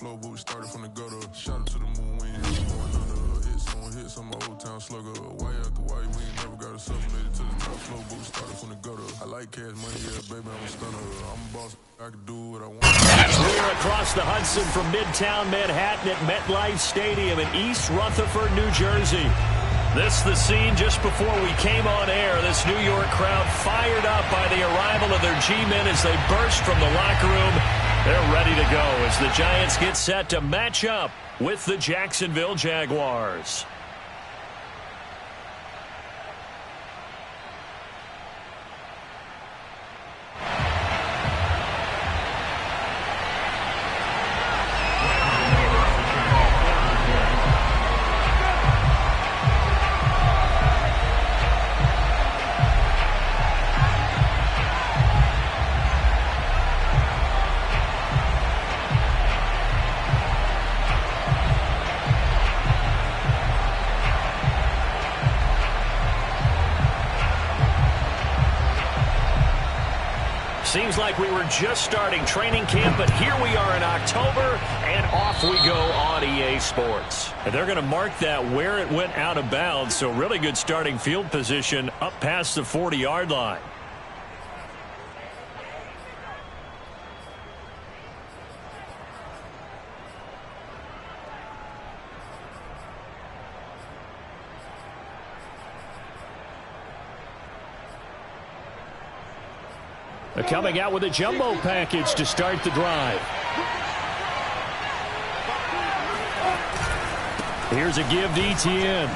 flow, but we started from the gutter. Shout out to the moon, we ain't going under. Hit some old town slugger. Why after why we ain't never got us elevated to the top flow, but we started from the gutter. I like cash money, yeah, baby, I'm a stunner. I'm a boss, I can do what I want. We're across the Hudson from Midtown Manhattan at MetLife Stadium in East Rutherford, New Jersey. This the scene just before we came on air. This New York crowd fired up by the arrival of their G-men as they burst from the locker room. They're ready to go as the Giants get set to match up with the Jacksonville Jaguars. Seems like we were just starting training camp, but here we are in October, and off we go on EA Sports. And they're going to mark that where it went out of bounds, so really good starting field position up past the 40-yard line. They're coming out with a jumbo package to start the drive. Here's a give to Etienne.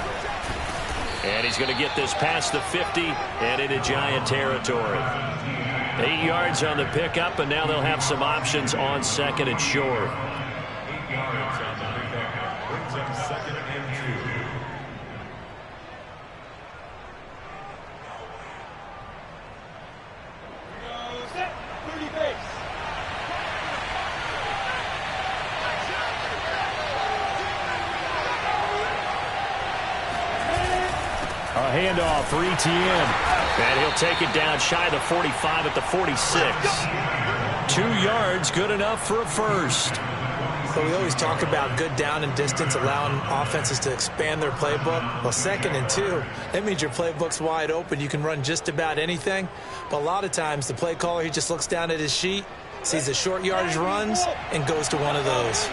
And he's going to get this past the 50 and into Giant territory. 8 yards on the pickup, and now they'll have some options on second and short. 8 yards on the pickup. Brings up second and 2. A handoff for Etienne. And he'll take it down shy of the 45 at the 46. 2 yards, good enough for a first. So we always talk about good down and distance, allowing offenses to expand their playbook. Well, 2nd and 2, that means your playbook's wide open. You can run just about anything. But a lot of times the play caller, he just looks down at his sheet, sees the short yardage runs, and goes to one of those.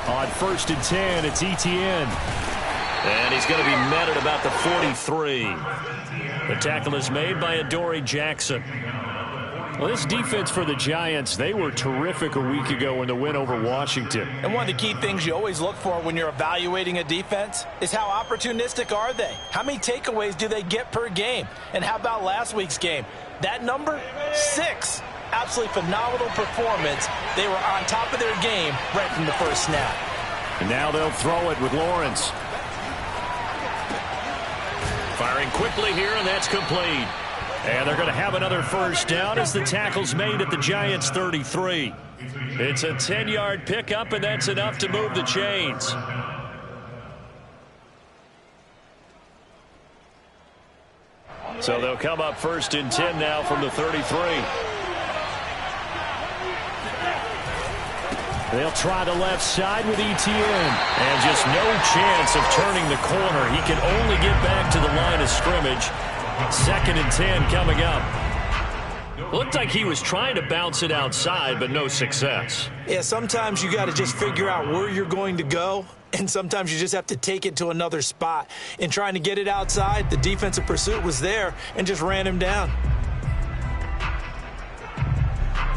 On 1st and 10, it's Etienne. And he's going to be met at about the 43. The tackle is made by Adoree Jackson. Well, this defense for the Giants, they were terrific a week ago in the win over Washington. And one of the key things you always look for when you're evaluating a defense is how opportunistic are they? How many takeaways do they get per game? And how about last week's game? That number, 6. Absolutely phenomenal performance. They were on top of their game right from the first snap. And now they'll throw it with Lawrence. Firing quickly here, and that's complete. And they're going to have another first down as the tackle's made at the Giants' 33. It's a 10-yard pickup, and that's enough to move the chains. So they'll come up 1st and 10 now from the 33. They'll try the left side with Etienne. And just no chance of turning the corner. He can only get back to the line of scrimmage. 2nd and 10 coming up. Looked like he was trying to bounce it outside, but no success. Yeah, sometimes you got to just figure out where you're going to go, and sometimes you just have to take it to another spot. In trying to get it outside, the defensive pursuit was there and just ran him down.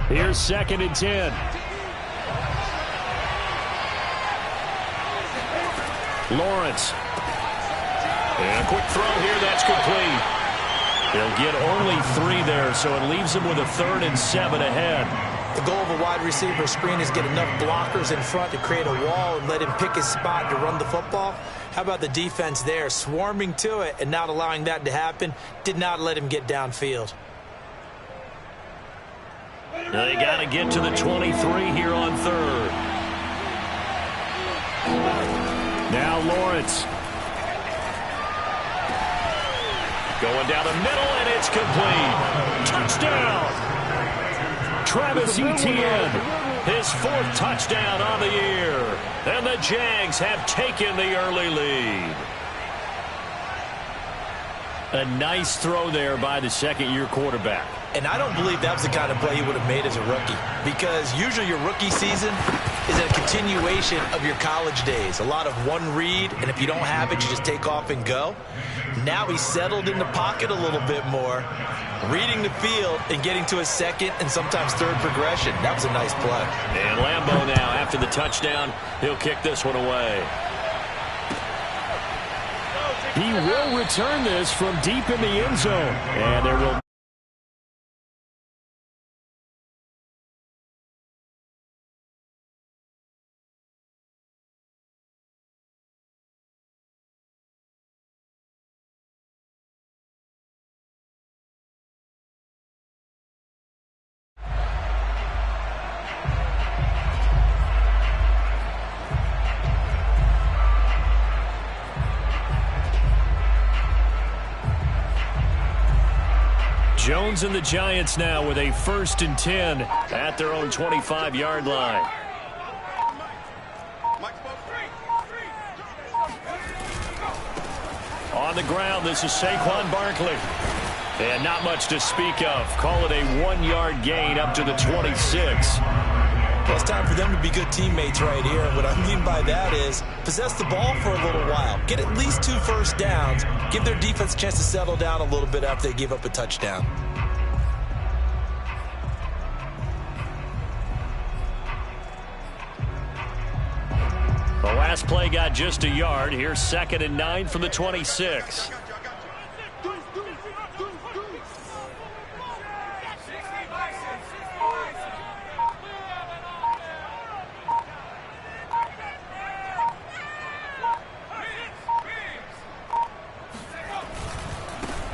Here's 2nd and 10. Lawrence. And a quick throw here, that's complete. They'll get only 3 there, so it leaves them with a 3rd and 7 ahead. The goal of a wide receiver screen is get enough blockers in front to create a wall and let him pick his spot to run the football. How about the defense there, swarming to it and not allowing that to happen? Did not let him get downfield. They got to get to the 23 here on 3rd. Now Lawrence. Going down the middle, and it's complete. Touchdown! Travis Etienne, his 4th touchdown on the year. And the Jags have taken the early lead. A nice throw there by the second-year quarterback. And I don't believe that was the kind of play he would have made as a rookie, because usually your rookie season is a continuation of your college days. A lot of one read, and if you don't have it, you just take off and go. Now he's settled in the pocket a little bit more, reading the field and getting to a second and sometimes third progression. That was a nice play. And Lambeau now, after the touchdown, he'll kick this one away. He will return this from deep in the end zone. And there will... Jones and the Giants now with a 1st and 10 at their own 25-yard line. On the ground, this is Saquon Barkley. And not much to speak of. Call it a 1-yard gain up to the 26. Well, it's time for them to be good teammates right here. What I mean by that is possess the ball for a little while. Get at least 2 first downs. Give their defense a chance to settle down a little bit after they give up a touchdown. The last play got just a yard. Here's 2nd and 9 from the 26.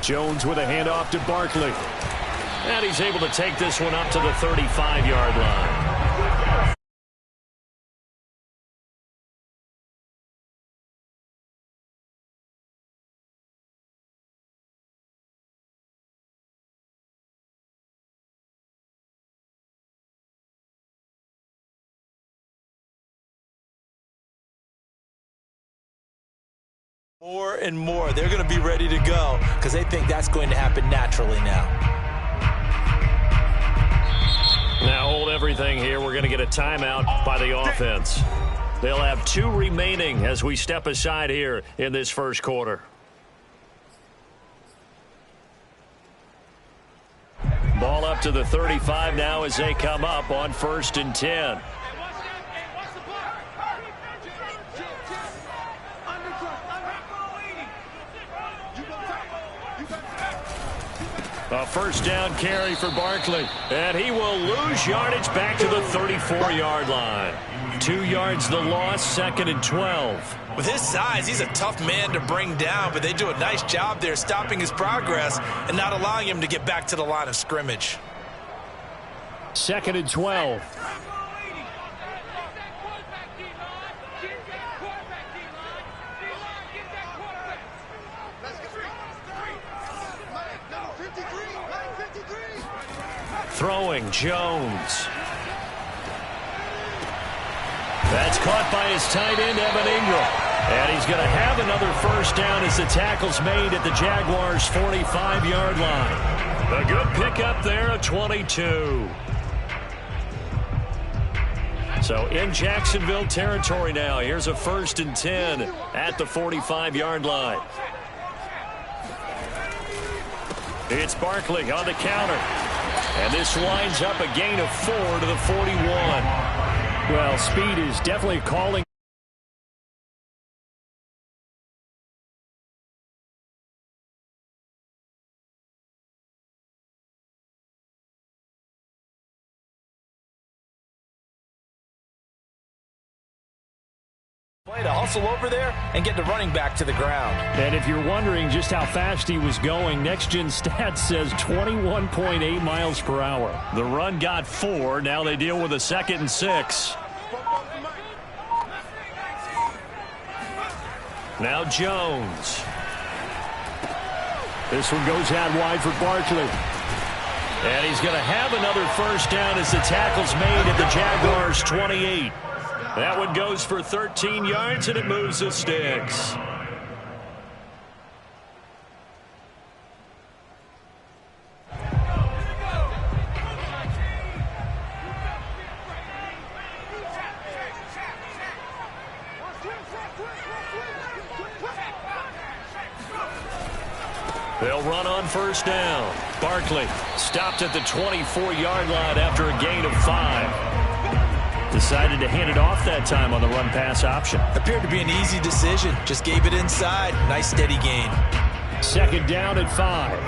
Jones with a handoff to Barkley. And he's able to take this one up to the 35-yard line. More and more, they're going to be ready to go because they think that's going to happen naturally now. Now hold everything here. We're going to get a timeout by the offense. They'll have 2 remaining as we step aside here in this first quarter. Ball up to the 35 now as they come up on 1st and 10. A 1st down carry for Barkley. And he will lose yardage back to the 34-yard line. 2 yards the loss, 2nd and 12. With his size, he's a tough man to bring down, but they do a nice job there stopping his progress and not allowing him to get back to the line of scrimmage. 2nd and 12. Throwing Jones. That's caught by his tight end, Evan Ingram. And he's going to have another 1st down as the tackle's made at the Jaguars' 45-yard line. A good pickup there at 22. So in Jacksonville territory now. Here's a 1st and 10 at the 45-yard line. It's Barkley on the counter. And this winds up a gain of 4 to the 41. Well, speed is definitely calling. Play to hustle over there and get the running back to the ground. And if you're wondering just how fast he was going, Next Gen Stats says 21.8 miles per hour. The run got 4. Now they deal with a 2nd and 6. Now Jones. This one goes out wide for Barkley. And he's going to have another first down as the tackle's made at the Jaguars' 28. That one goes for 13 yards, and it moves the sticks. They'll run on first down. Barkley stopped at the 24-yard line after a gain of 5. Decided to hand it off that time on the run-pass option. Appeared to be an easy decision. Just gave it inside. Nice steady gain. Second down at 5.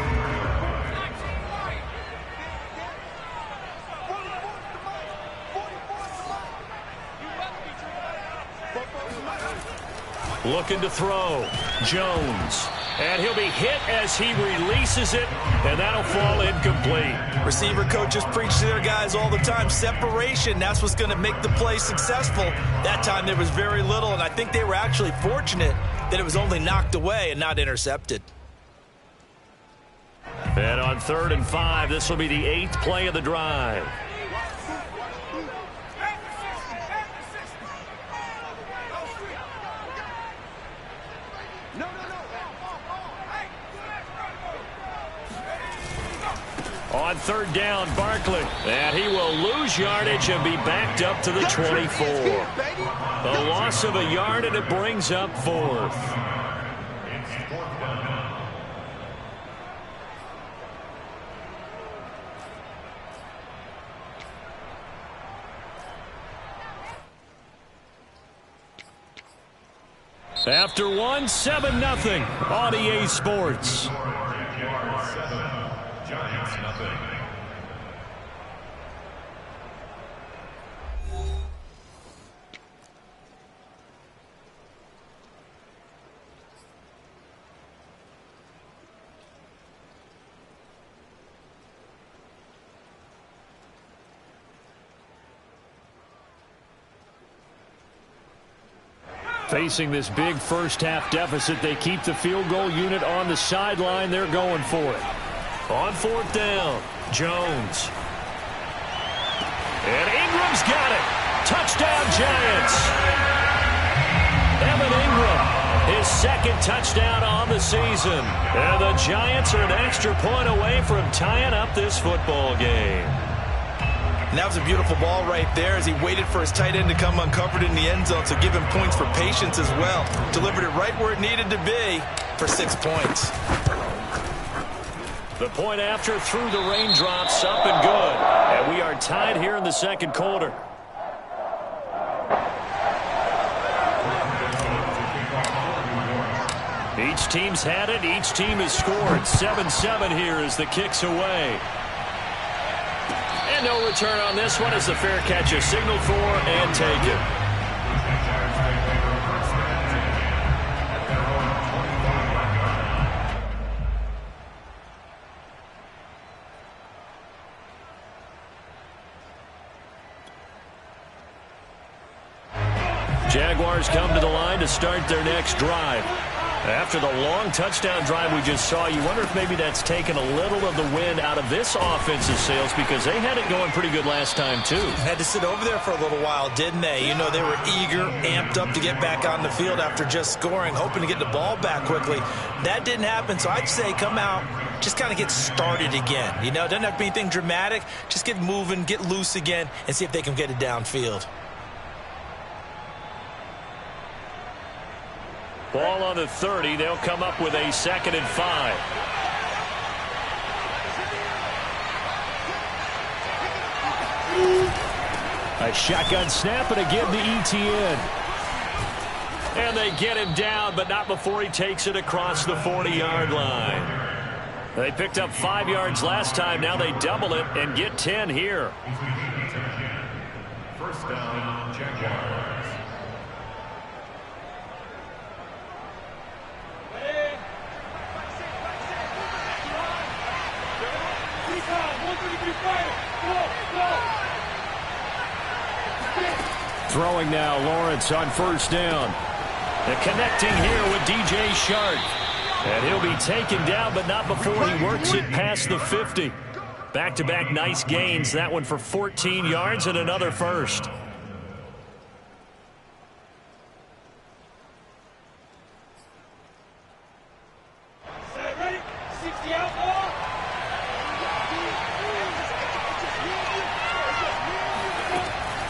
Looking to throw. Jones. And he'll be hit as he releases it, and that'll fall incomplete. Receiver coaches preach to their guys all the time. Separation, that's what's going to make the play successful. That time there was very little, and I think they were actually fortunate that it was only knocked away and not intercepted. And on 3rd and 5, this will be the 8th play of the drive. On 3rd down, Barkley. And he will lose yardage and be backed up to the 24. A loss of a yard, and it brings up 4th. After 1, 7-0 on EA Sports. Giants nothing. Facing this big first-half deficit, they keep the field goal unit on the sideline. They're going for it. On 4th down, Jones. And Ingram's got it. Touchdown, Giants. Evan Ingram, his 2nd touchdown on the season. And the Giants are an extra point away from tying up this football game. And that was a beautiful ball right there as he waited for his tight end to come uncovered in the end zone, so give him points for patience as well. Delivered it right where it needed to be for 6 points. The point after through the raindrops, up and good. And we are tied here in the 2nd quarter. Each team's had it. Each team has scored. 7-7 here as the kick's away. And no return on this one as the fair catch is signaled for and taken. Jaguars come to the line to start their next drive. After the long touchdown drive we just saw, you wonder if maybe that's taken a little of the wind out of this offense's sails because they had it going pretty good last time, too. Had to sit over there for a little while, didn't they? You know, they were eager, amped up to get back on the field after just scoring, hoping to get the ball back quickly. That didn't happen, so I'd say come out, just kind of get started again. You know, it doesn't have to be anything dramatic. Just get moving, get loose again, and see if they can get it downfield. Ball on the 30. They'll come up with a 2nd and 5. A shotgun snap and again to ETN. And they get him down, but not before he takes it across the 40-yard line. They picked up 5 yards last time. Now they double it and get 10 here. First down, Jaguars. Throwing now, Lawrence on first down. And connecting here with DJ Shark. And he'll be taken down, but not before he works it past the 50. Back-to-back nice gains. That one for 14 yards and another first.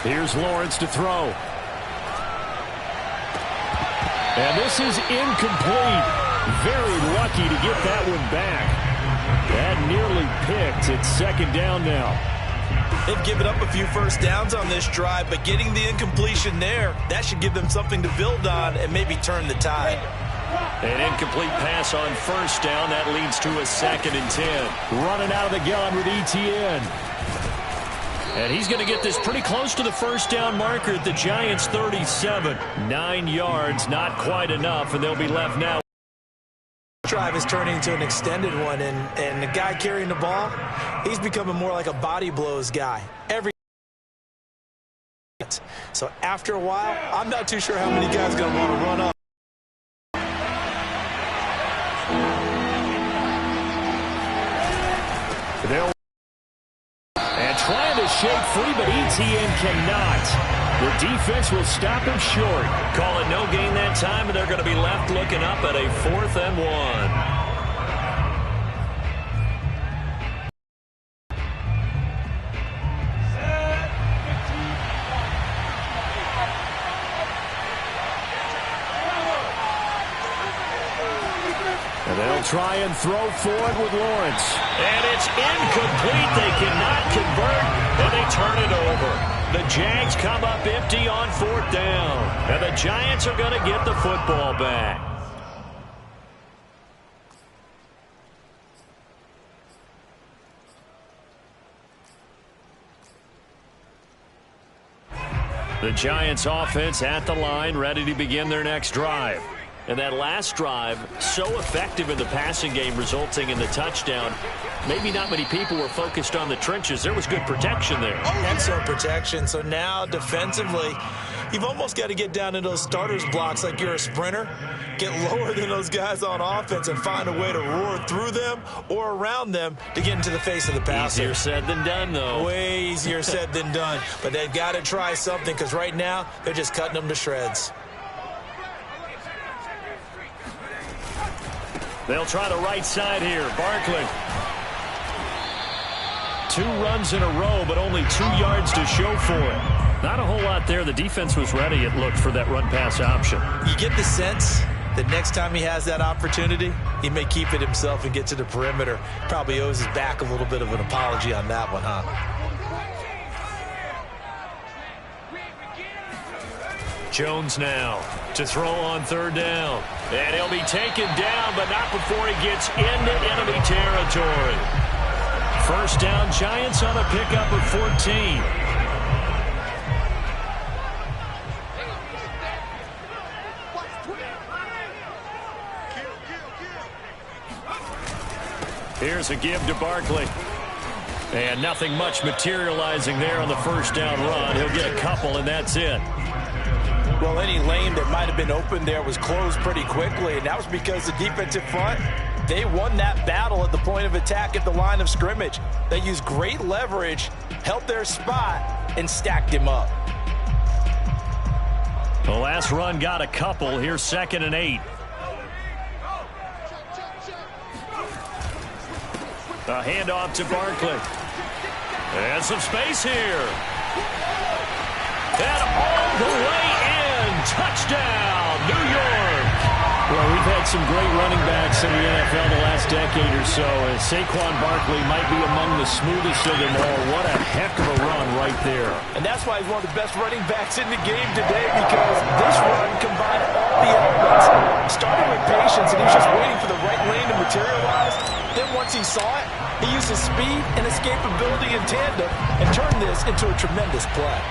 Here's Lawrence to throw. And this is incomplete. Very lucky to get that one back. That nearly picked. It's second down now. They've given up a few first downs on this drive, but getting the incompletion there, that should give them something to build on and maybe turn the tide. An incomplete pass on first down. That leads to a 2nd and 10. Running out of the gun with ETN. And he's going to get this pretty close to the first down marker at the Giants' 37. 9 yards, not quite enough, and they'll be left now. Drive is turning into an extended one, and the guy carrying the ball, he's becoming more like a body blows guy. So after a while, I'm not too sure how many guys are going to want to run up. And trying to shake free, but ETN cannot. The defense will stop him short. Call it no gain that time, and they're going to be left looking up at a 4th and 1. And they'll try and throw forward with Lawrence. And it's incomplete. They cannot convert, and they turn it over. The Jags come up empty on 4th down. And the Giants are going to get the football back. The Giants offense at the line, ready to begin their next drive. And that last drive, so effective in the passing game, resulting in the touchdown. Maybe not many people were focused on the trenches. There was good protection there. Excellent protection. So now defensively, you've almost got to get down in those starters blocks like you're a sprinter. Get lower than those guys on offense and find a way to roar through them or around them to get into the face of the passer. Easier said than done, though. Way easier said than done. But they've got to try something because right now they're just cutting them to shreds. They'll try the right side here. Barkley. 2 runs in a row, but only 2 yards to show for it. Not a whole lot there. The defense was ready, it looked, for that run-pass option. You get the sense that next time he has that opportunity, he may keep it himself and get to the perimeter. Probably owes his back a little bit of an apology on that one, huh? Jones now to throw on 3rd down. And he'll be taken down, but not before he gets into enemy territory. First down, Giants on a pickup of 14. Here's a give to Barkley. And nothing much materializing there on the first down run. He'll get a couple, and that's it. Well, any lane that might have been open there was closed pretty quickly, and that was because the defensive front, they won that battle at the point of attack at the line of scrimmage. They used great leverage, held their spot, and stacked him up. The last run got a couple. Here's 2nd and 8. A handoff to Barkley. And some space here. And all the way in. Touchdown, New York. Well, we've had some great running backs in the NFL the last decade or so. And Saquon Barkley might be among the smoothest of them all. What a heck of a run right there. And that's why he's one of the best running backs in the game today, because this run combined all the elements. Started with patience, and he was just waiting for the right lane to materialize. Then once he saw it, he used his speed and escapability in tandem and turned this into a tremendous play.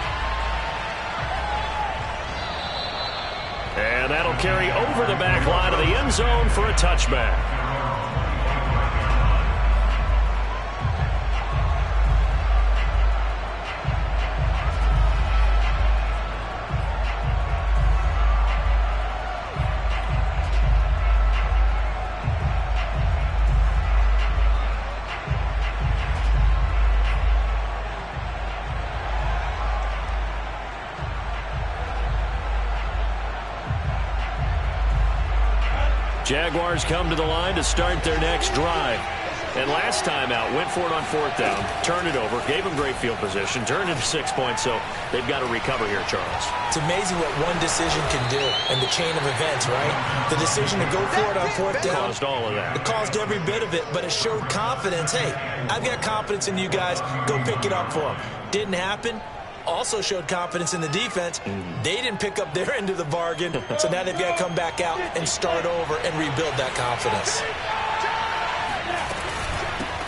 And that'll carry over the back line of the end zone for a touchback. Jaguars come to the line to start their next drive. And last time out, went for it on 4th down, turned it over, gave them great field position, turned it 6 points, so they've got to recover here, Charles. It's amazing what one decision can do in the chain of events, right? The decision to go for it on 4th down. Caused all of that. It caused every bit of it, but it showed confidence. Hey, I've got confidence in you guys. Go pick it up for them. Didn't happen. Also showed confidence in the defense. They didn't pick up their end of the bargain, so now they've got to come back out and start over and rebuild that confidence.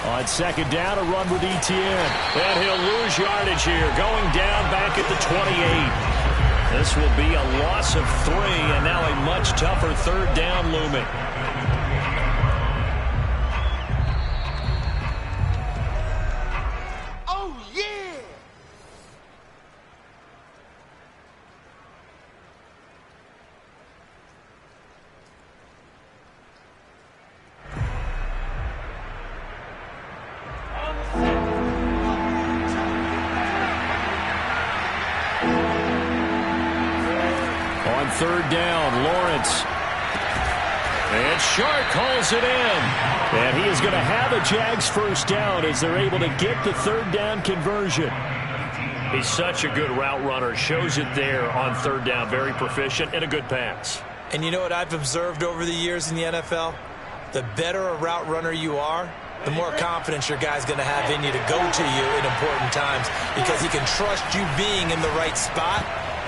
On 2nd down, a run with Etienne. And he'll lose yardage here, going down back at the 28. This will be a loss of 3, and now a much tougher 3rd down looming. On 3rd down, Lawrence. And Shark calls it in. And he is going to have a Jags 1st down as they're able to get the 3rd down conversion. He's such a good route runner. Shows it there on 3rd down. Very proficient and a good pass. And you know what I've observed over the years in the NFL? The better a route runner you are, the more confidence your guy's going to have in you to go to you in important times because he can trust you being in the right spot.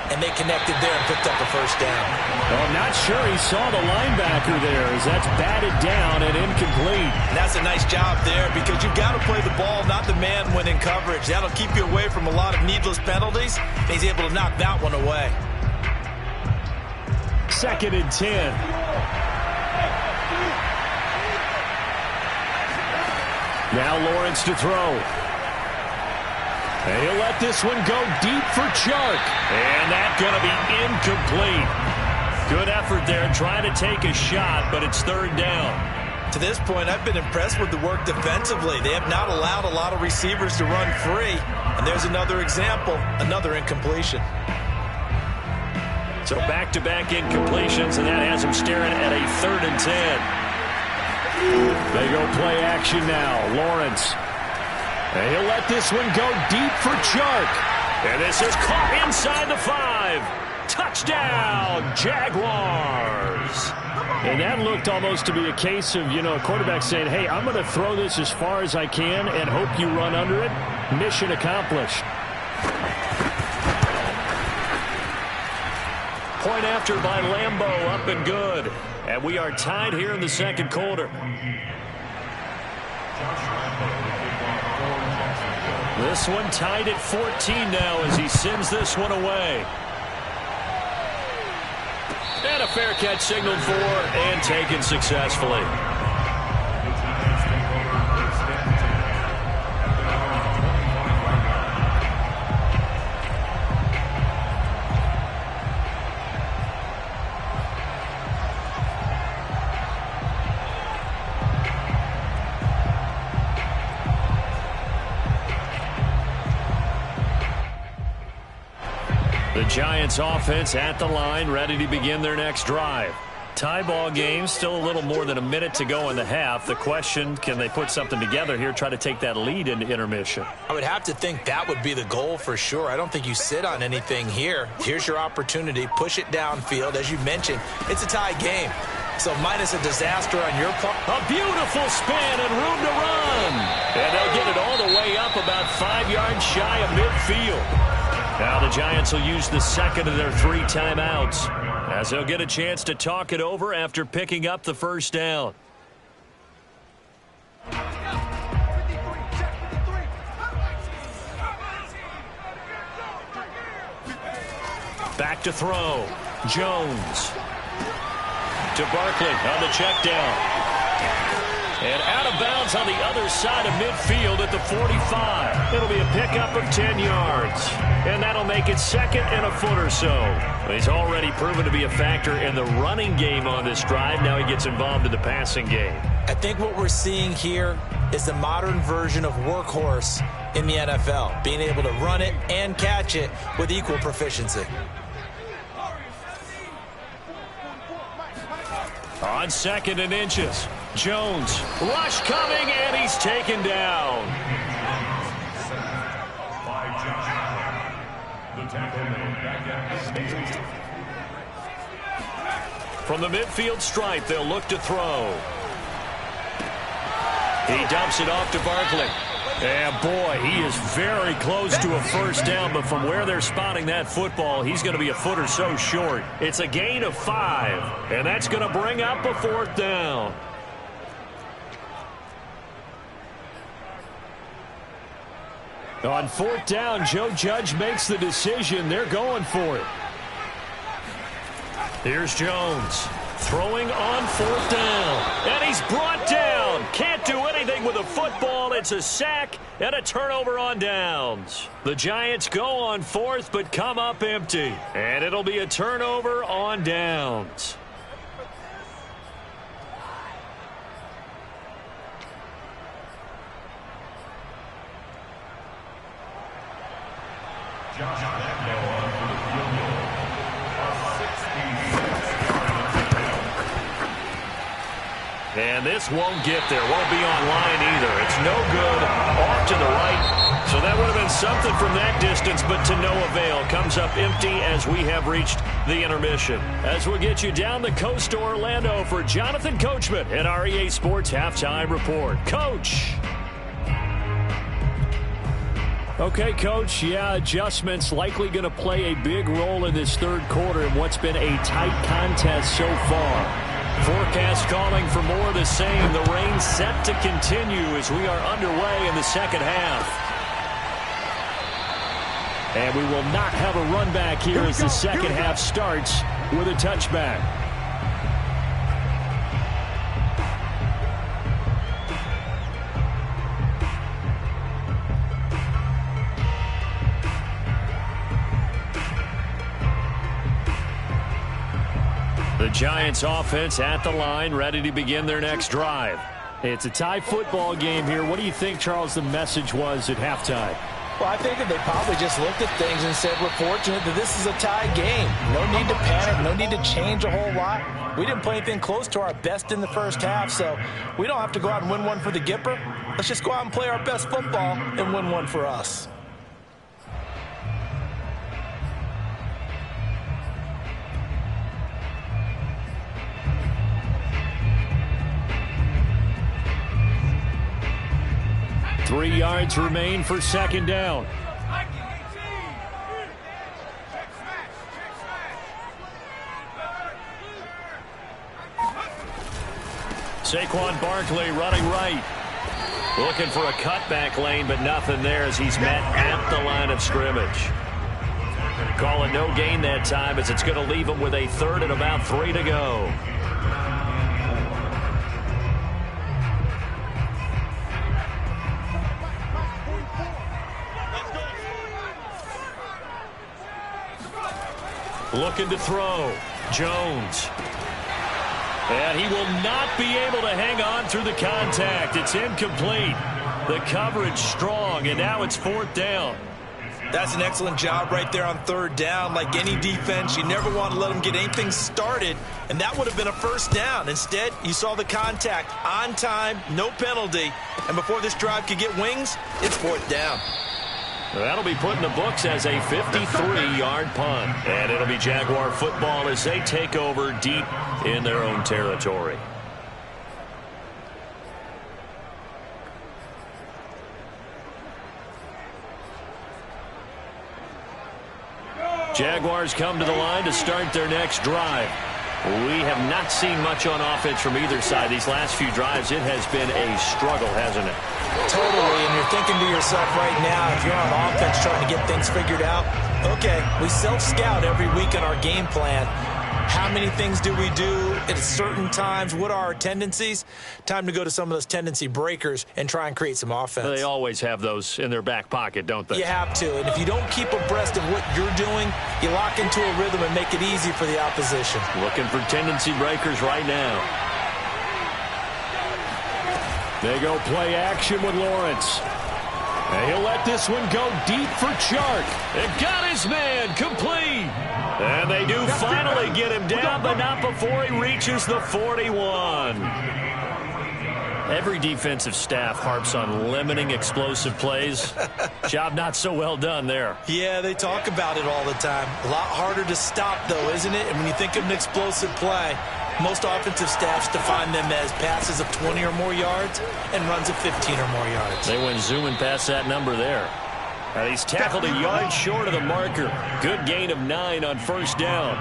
And they connected there and picked up the 1st down. Well, I'm not sure he saw the linebacker there as that's batted down and incomplete. And that's a nice job there because you've got to play the ball, not the man when in coverage. That'll keep you away from a lot of needless penalties. And he's able to knock that one away. 2nd and 10. Now Lawrence to throw. And he'll let this one go deep for Chark. And that's going to be incomplete. Good effort there trying to take a shot, but it's 3rd down. To this point, I've been impressed with the work defensively. They have not allowed a lot of receivers to run free. And there's another example, another incompletion. So back-to-back incompletions, and that has them staring at a 3rd and 10. They go play action now. Lawrence. And he'll let this one go deep for Chark. And this is caught inside the 5. Touchdown, Jaguars. And that looked almost to be a case of, a quarterback saying, hey, I'm going to throw this as far as I can and hope you run under it. Mission accomplished. Point after by Lambeau, up and good. And we are tied here in the 2nd quarter. This one tied at 14 now as he sends this one away. And a fair catch signaled for and taken successfully. The Giants offense at the line, ready to begin their next drive. Tie ball game, still a little more than a minute to go in the half. The question, can they put something together here, try to take that lead into intermission? I would have to think that would be the goal for sure. I don't think you sit on anything here. Here's your opportunity. Push it downfield. As you mentioned, it's a tie game. So minus a disaster on your part. A beautiful spin and room to run. And they'll get it all the way up about 5 yards shy of midfield. Now the Giants will use the 2nd of their 3 timeouts as they'll get a chance to talk it over after picking up the 1st down. Back to throw. Jones. To Barkley on the check down. And out of bounds on the other side of midfield at the 45. It'll be a pickup of 10 yards. And that'll make it 2nd and a foot or so. He's already proven to be a factor in the running game on this drive. Now he gets involved in the passing game. I think what we're seeing here is the modern version of workhorse in the NFL. Being able to run it and catch it with equal proficiency. On On 2nd and inches. Jones. Rush coming, and he's taken down. From the midfield stripe, they'll look to throw. He dumps it off to Barkley. And boy, he is very close to a first down, but from where they're spotting that football, he's going to be a foot or so short. It's a gain of 5, and that's going to bring up a 4th down. On 4th down, Joe Judge makes the decision. They're going for it. Here's Jones. Throwing on 4th down. And he's brought down. Can't do anything with a football. It's a sack and a turnover on downs. The Giants go on 4th but come up empty. And it'll be a turnover on downs. And this won't get there. Won't be on line either. It's no good. Off to the right. So that would have been something from that distance, but to no avail. Comes up empty as we have reached the intermission. As we'll get you down the coast to Orlando for Jonathan Coachman at our EA Sports Halftime Report. Coach. Okay, Coach, yeah, adjustments likely going to play a big role in this third quarter in what's been a tight contest so far. Forecast calling for more of the same. The rain set to continue as we are underway in the second half. And we will not have a run back here as the second half starts with a touchback. The Giants offense at the line, ready to begin their next drive. It's a tie football game here. What do you think, Charles, the message was at halftime? Well, I think that they probably just looked at things and said, we're fortunate that this is a tie game. No need to panic, no need to change a whole lot. We didn't play anything close to our best in the first half, so we don't have to go out and win one for the Gipper. Let's just go out and play our best football and win one for us. Three yards remain for second down. Saquon Barkley running right. Looking for a cutback lane, but nothing there as he's met at the line of scrimmage. Call it no gain that time as it's going to leave him with a third and about 3 to go. Looking to throw. Jones. And he will not be able to hang on through the contact. It's incomplete. The coverage strong, and now it's 4th down. That's an excellent job right there on 3rd down. Like any defense, you never want to let them get anything started, and that would have been a first down. Instead, you saw the contact on time, no penalty, and before this drive could get wings, it's 4th down. That'll be put in the books as a 53-yard punt. And it'll be Jaguar football as they take over deep in their own territory. Jaguars come to the line to start their next drive. We have not seen much on offense from either side. These last few drives, it has been a struggle, hasn't it? Totally, and you're thinking to yourself right now, if you're on offense trying to get things figured out, okay, we self-scout every week in our game plan. How many things do we do at certain times? What are our tendencies? Time to go to some of those tendency breakers and try and create some offense. They always have those in their back pocket, don't they? You have to, and if you don't keep abreast of what you're doing, you lock into a rhythm and make it easy for the opposition. Looking for tendency breakers right now. They go play action with Lawrence. And he'll let this one go deep for Chark. And got his man complete. And they do finally get him down, but not before he reaches the 41. Every defensive staff harps on limiting explosive plays. Job not so well done there. Yeah, they talk about it all the time. A lot harder to stop, though, isn't it? And when you think of an explosive play, most offensive staffs define them as passes of 20 or more yards and runs of 15 or more yards. They went zooming past that number there. He's tackled a yard short of the marker. Good gain of 9 on first down.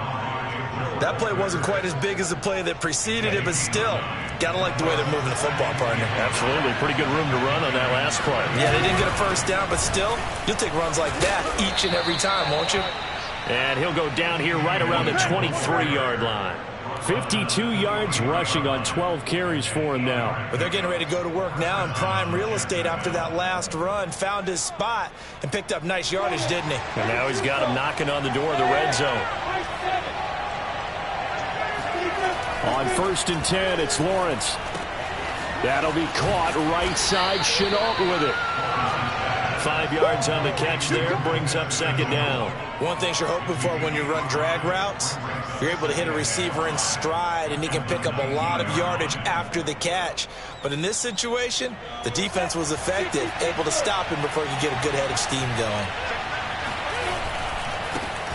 That play wasn't quite as big as the play that preceded it, but still, gotta like the way they're moving the football, partner. Absolutely. Pretty good room to run on that last play. Yeah, they didn't get a first down, but still, you'll take runs like that each and every time, won't you? And he'll go down here right around the 23-yard line. 52 yards rushing on 12 carries for him now. But they're getting ready to go to work now in prime real estate after that last run. Found his spot and picked up nice yardage, didn't he? And now he's got him knocking on the door of the red zone. On 1st and 10, it's Lawrence. That'll be caught right side. Chenault with it. 5 yards on the catch there. Brings up 2nd down. One thing you're hoping for when you run drag routes, you're able to hit a receiver in stride, and he can pick up a lot of yardage after the catch. But in this situation, the defense was effective, able to stop him before he could get a good head of steam going.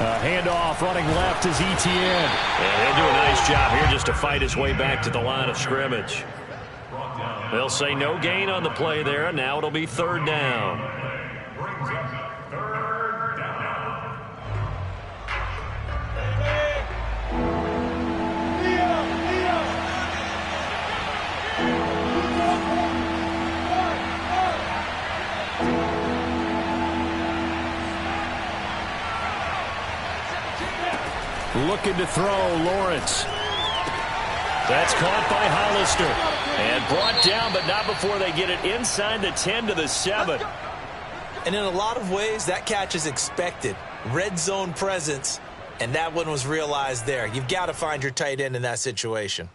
Handoff running left is Etienne. And he'll do a nice job here just to fight his way back to the line of scrimmage. They'll say no gain on the play there. Now it'll be 3rd down. Looking to throw, Lawrence. That's caught by Hollister. And brought down, but not before they get it inside the 10 to the 7. And in a lot of ways, that catch is expected. Red zone presence, and that one was realized there. You've got to find your tight end in that situation.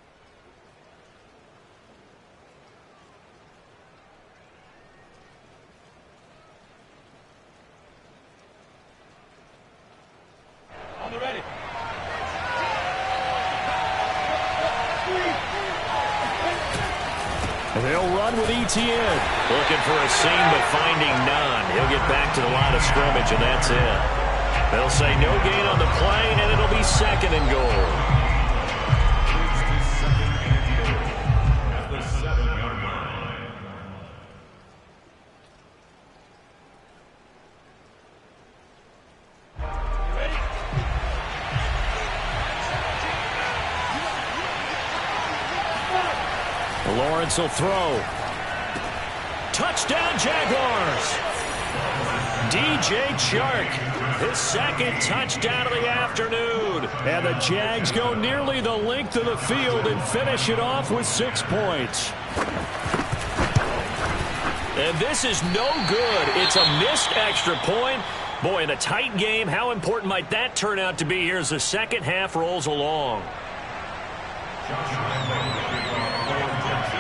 They'll run with Etienne. Looking for a seam, but finding none. He'll get back to the line of scrimmage, and that's it. They'll say no gain on the play, and it'll be 2nd and goal. At the 7-yard line. Lawrence will throw. Touchdown, Jaguars. DJ Chark, his 2nd touchdown of the afternoon. And the Jags go nearly the length of the field and finish it off with 6 points. And this is no good. It's a missed extra point. Boy, in a tight game, how important might that turn out to be here as the second half rolls along?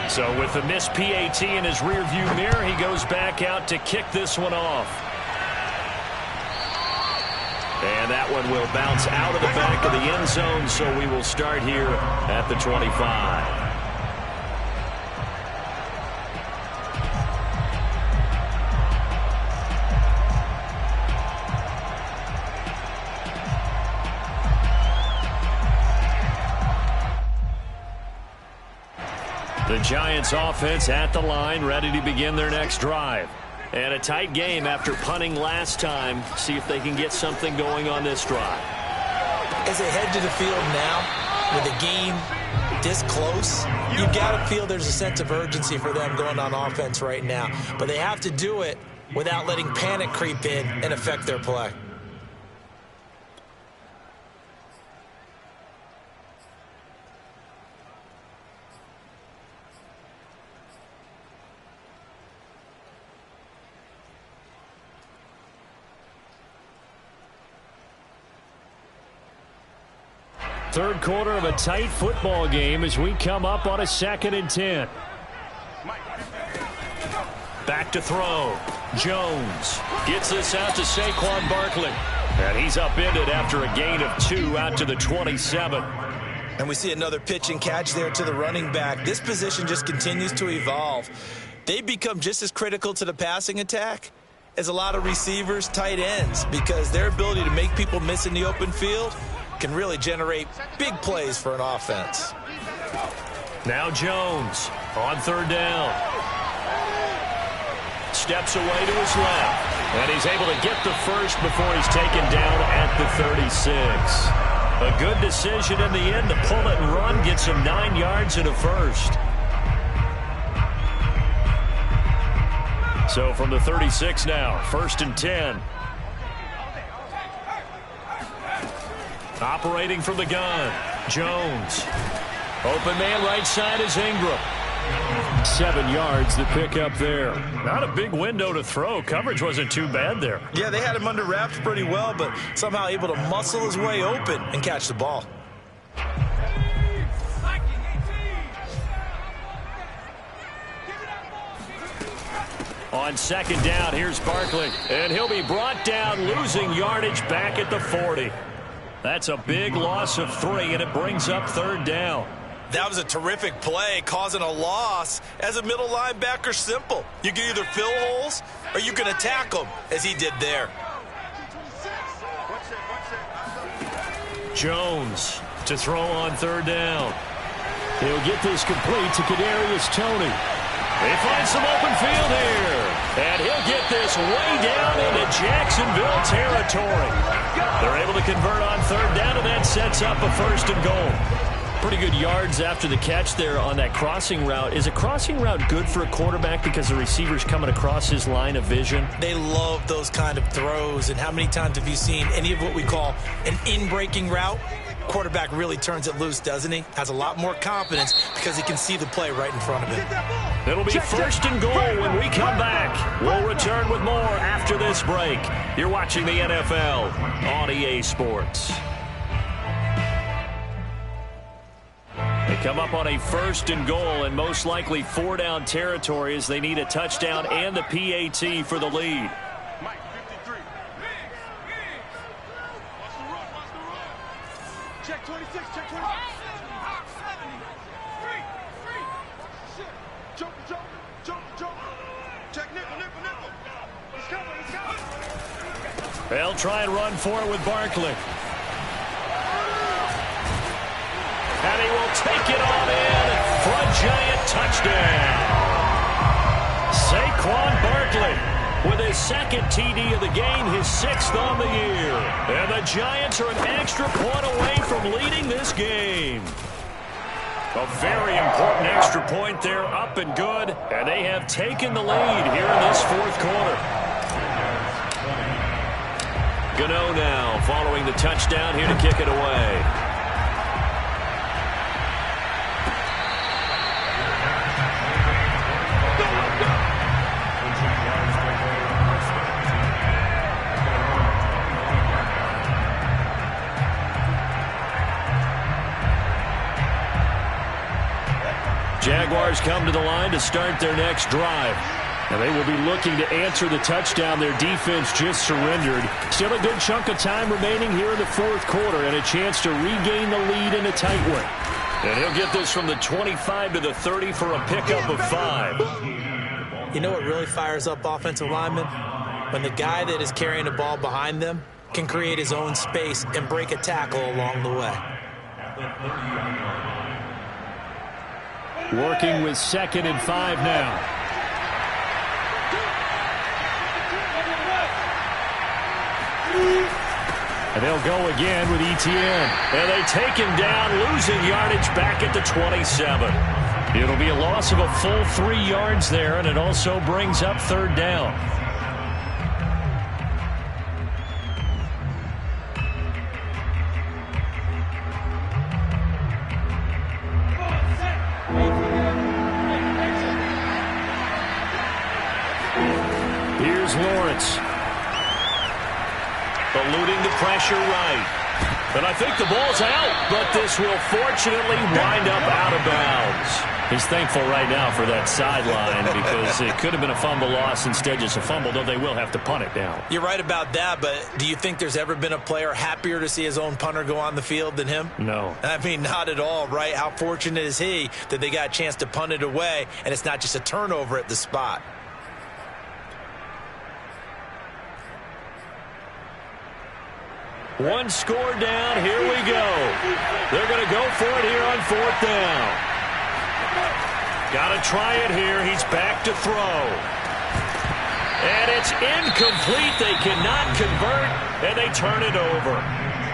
So with the missed PAT in his rearview mirror, he goes back out to kick this one off. And that one will bounce out of the back of the end zone, so we will start here at the 25. The Giants offense at the line, ready to begin their next drive. And a tight game after punting last time. See if they can get something going on this drive. As they head to the field now, with the game this close, you've got to feel there's a sense of urgency for them going on offense right now. But they have to do it without letting panic creep in and affect their play. Third quarter of a tight football game as we come up on a 2nd and 10. Back to throw. Jones gets this out to Saquon Barkley. And he's upended after a gain of 2 out to the 27. And we see another pitch and catch there to the running back. This position just continues to evolve. They become just as critical to the passing attack as a lot of receivers, tight ends, because their ability to make people miss in the open field can really generate big plays for an offense. Now Jones on 3rd down. Steps away to his left. And he's able to get the first before he's taken down at the 36. A good decision in the end to pull it and run, gets him 9 yards and a first. So from the 36 now, 1st and 10. Operating from the gun, Jones. Open man right side is Ingram. 7 yards the pick up there. Not a big window to throw. Coverage wasn't too bad there. Yeah, they had him under wraps pretty well, but somehow able to muscle his way open and catch the ball. On 2nd down, here's Barkley. And he'll be brought down, losing yardage back at the 40. That's a big loss of 3, and it brings up 3rd down. That was a terrific play, causing a loss. As a middle linebacker, simple. You can either fill holes or you can attack them, as he did there. Jones to throw on 3rd down. He'll get this complete to Kadarius Toney. They find some open field here. And he'll get this way down into Jacksonville territory. They're able to convert on 3rd down, and that sets up a 1st and goal. Pretty good yards after the catch there on that crossing route. Is a crossing route good for a quarterback because the receiver's coming across his line of vision? They love those kind of throws. And how many times have you seen any of what we call an in-breaking route? Quarterback really turns it loose, doesn't he? Has a lot more confidence because he can see the play right in front of him. It'll be 1st and goal when we come back. We'll return with more after this break. You're watching the NFL on EA Sports. They come up on a 1st and goal and most likely 4-down territory as they need a touchdown and the PAT for the lead. Check 26, check 26. Jump. Check nickel. He's coming. They'll try and run for it with Barkley. And he will take it on in for a giant touchdown. Saquon Barkley with his 2nd TD of the game, his 6th on the year. And the Giants are an extra point away from leading this game. A very important extra point there, up and good. And they have taken the lead here in this 4th quarter. Gano now following the touchdown here to kick it away. Jaguars come to the line to start their next drive. And they will be looking to answer the touchdown their defense just surrendered. Still a good chunk of time remaining here in the 4th quarter and a chance to regain the lead in a tight one. And he'll get this from the 25 to the 30 for a pickup of 5. You know what really fires up offensive linemen? When the guy that is carrying the ball behind them can create his own space and break a tackle along the way. Working with 2nd and 5 now. And they'll go again with Etienne. And they take him down, losing yardage back at the 27. It'll be a loss of a full 3 yards there, and it also brings up 3rd down. Here's Lawrence. Eluding the pressure right. And I think the ball's out, but this will fortunately wind up out of bounds. He's thankful right now for that sideline because it could have been a fumble loss, instead just a fumble, though they will have to punt it down. You're right about that, but do you think there's ever been a player happier to see his own punter go on the field than him? No. I mean, not at all, right? How fortunate is he that they got a chance to punt it away, and it's not just a turnover at the spot. One score down. Here we go. They're going to go for it here on 4th down. Got to try it here. He's back to throw. And it's incomplete. They cannot convert, and they turn it over.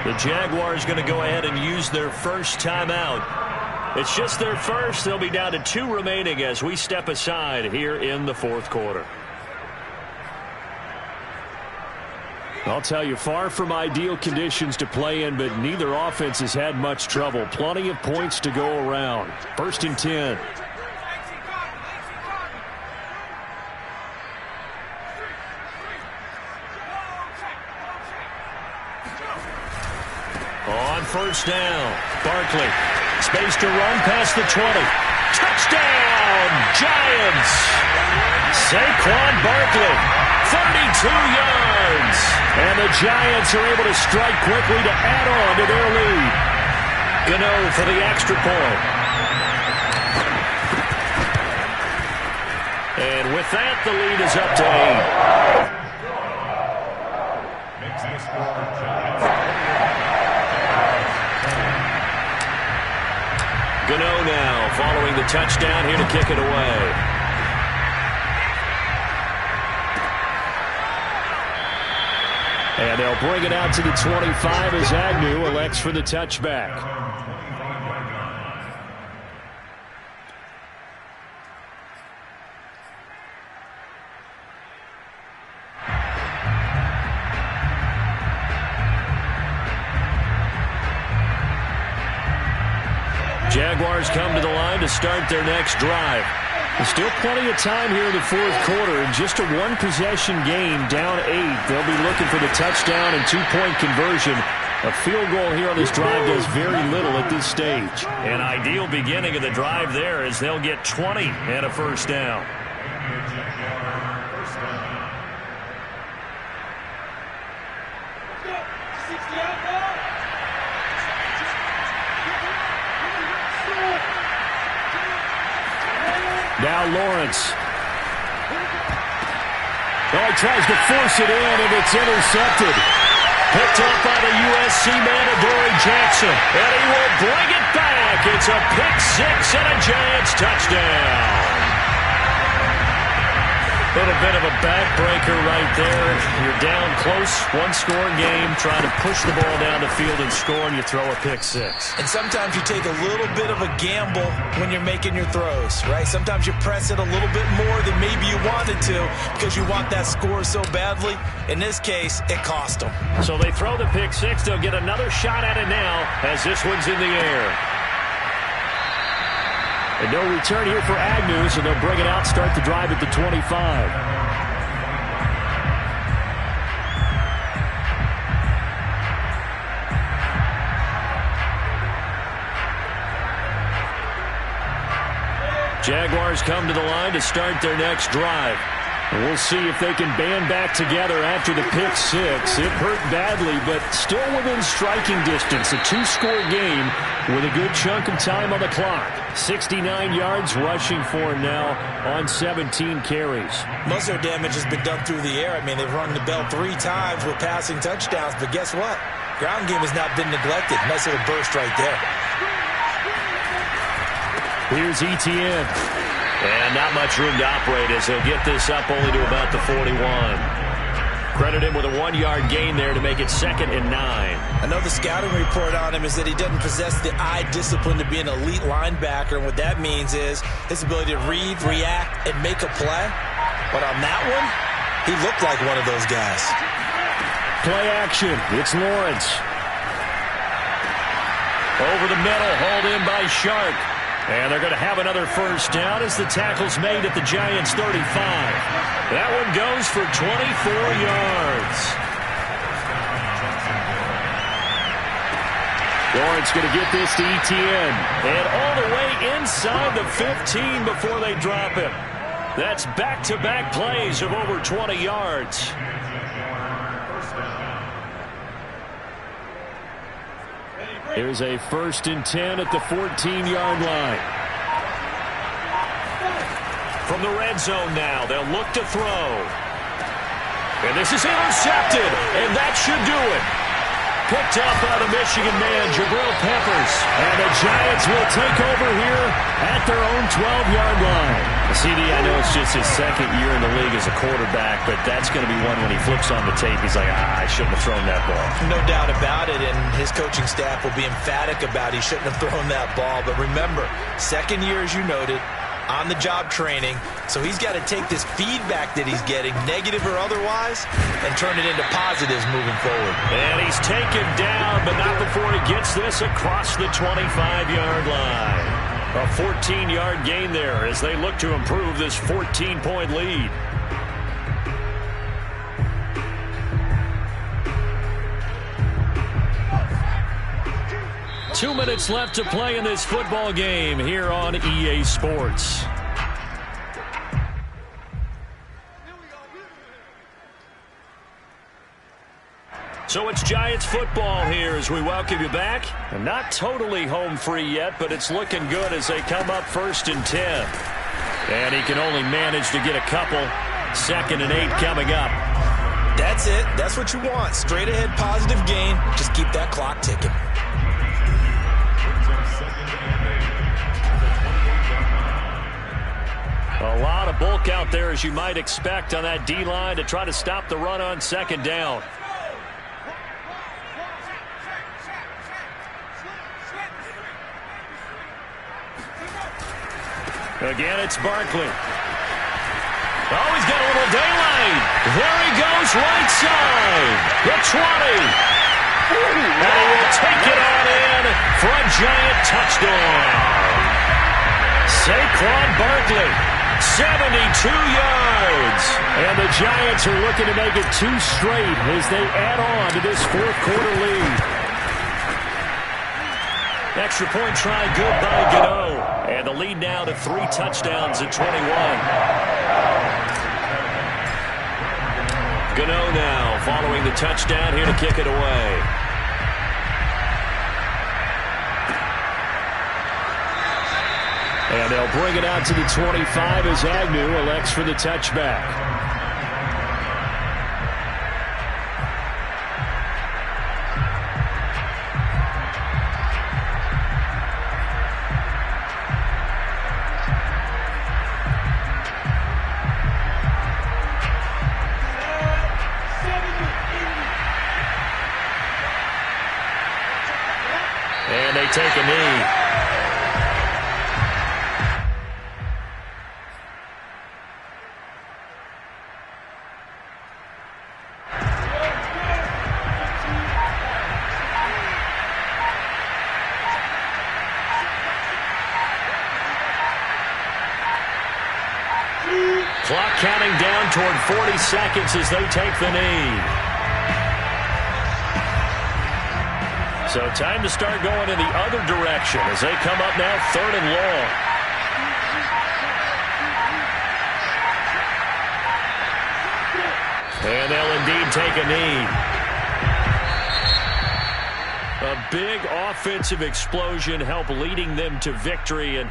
The Jaguars going to go ahead and use their first timeout. It's just their first. They'll be down to 2 remaining as we step aside here in the 4th quarter. I'll tell you, far from ideal conditions to play in, but neither offense has had much trouble. Plenty of points to go around. 1st and 10. On 1st down, Barkley. Space to run past the 20. Touchdown, Giants! Saquon Barkley, 32 yards. And the Giants are able to strike quickly to add on to their lead. Gano for the extra point. And with that, the lead is up to 8. Makes the score Giants. Gano now following the touchdown here to kick it away. And they'll bring it out to the 25 as Agnew elects for the touchback. Jaguars come to the line to start their next drive. There's still plenty of time here in the 4th quarter. In just a one-possession game, down 8. They'll be looking for the touchdown and 2-point conversion. A field goal here on this drive does very little at this stage. An ideal beginning of the drive there as they'll get 20 and a 1st down. Now Lawrence. Oh, he tries to force it in, and it's intercepted. Picked up by the USC man, Adoree Jackson. And he will bring it back. It's a pick 6 and a Giants touchdown. A little bit of a backbreaker right there. You're down close, one-score game, trying to push the ball down the field and score, and you throw a pick 6. And sometimes you take a little bit of a gamble when you're making your throws, right? Sometimes you press it a little bit more than maybe you wanted to because you want that score so badly. In this case, it cost them. So they throw the pick 6. They'll get another shot at it now as this one's in the air. And no return here for Agnew, so they'll bring it out, start the drive at the 25. Jaguars come to the line to start their next drive. And we'll see if they can band back together after the pick 6. It hurt badly, but still within striking distance. A 2-score game with a good chunk of time on the clock. 69 yards rushing for him now on 17 carries. Most of their damage has been done through the air. I mean, they've rung the bell 3 times with passing touchdowns, but guess what? Ground game has not been neglected. Nice little burst right there. Here's Etienne. And not much room to operate as he'll get this up only to about the 41. Credit him with a 1-yard gain there to make it 2nd and 9. I know the scouting report on him is that he doesn't possess the eye discipline to be an elite linebacker. And what that means is his ability to read, react, and make a play. But on that one, he looked like one of those guys. Play action. It's Lawrence. Over the middle, hauled in by Shark. And they're going to have another 1st down as the tackle's made at the Giants' 35. That one goes for 24 yards. Lawrence going to get this to Etienne. And all the way inside the 15 before they drop him. That's back-to-back plays of over 20 yards. Here's a 1st and 10 at the 14-yard line. From the red zone now, they'll look to throw. And this is intercepted, and that should do it. Picked up by the Michigan man, Jabril Peppers. And the Giants will take over here at their own 12-yard line. CD, I know it's just his 2nd year in the league as a quarterback, but that's going to be one when he flips on the tape, he's like, I shouldn't have thrown that ball. No doubt about it, and his coaching staff will be emphatic about he shouldn't have thrown that ball. But remember, 2nd year, as you noted, on-the-job training, so he's got to take this feedback that he's getting, negative or otherwise, and turn it into positives moving forward. And he's taken down, but not before he gets this across the 25-yard line. A 14-yard gain there as they look to improve this 14-point lead. Two minutes left to play in this football game here on EA Sports. So it's Giants football here as we welcome you back. And not totally home free yet, but it's looking good as they come up 1st and 10. And he can only manage to get a couple. 2nd and 8 coming up. That's it. That's what you want. Straight ahead positive gain. Just keep that clock ticking. A lot of bulk out there, as you might expect, on that D-line to try to stop the run on 2nd down. Again, it's Barkley. Oh, he's got a little daylight. There he goes, right side. The 20. And he will take it on in for a Giant touchdown. Saquon Barkley, 72 yards. And the Giants are looking to make it 2 straight as they add on to this 4th quarter lead. Extra point try good by Gano. And the lead now to 3 touchdowns at 21. Gano now following the touchdown here to kick it away. And they'll bring it out to the 25 as Agnew elects for the touchback. And they take a knee. Clock counting down toward 40 seconds as they take the knee. So time to start going in the other direction as they come up now 3rd and long. And they'll indeed take a knee. A big offensive explosion helped leading them to victory. And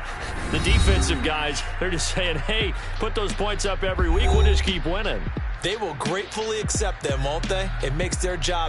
the defensive guys, they're just saying, hey, put those points up every week. We'll just keep winning. They will gratefully accept them, won't they? It makes their job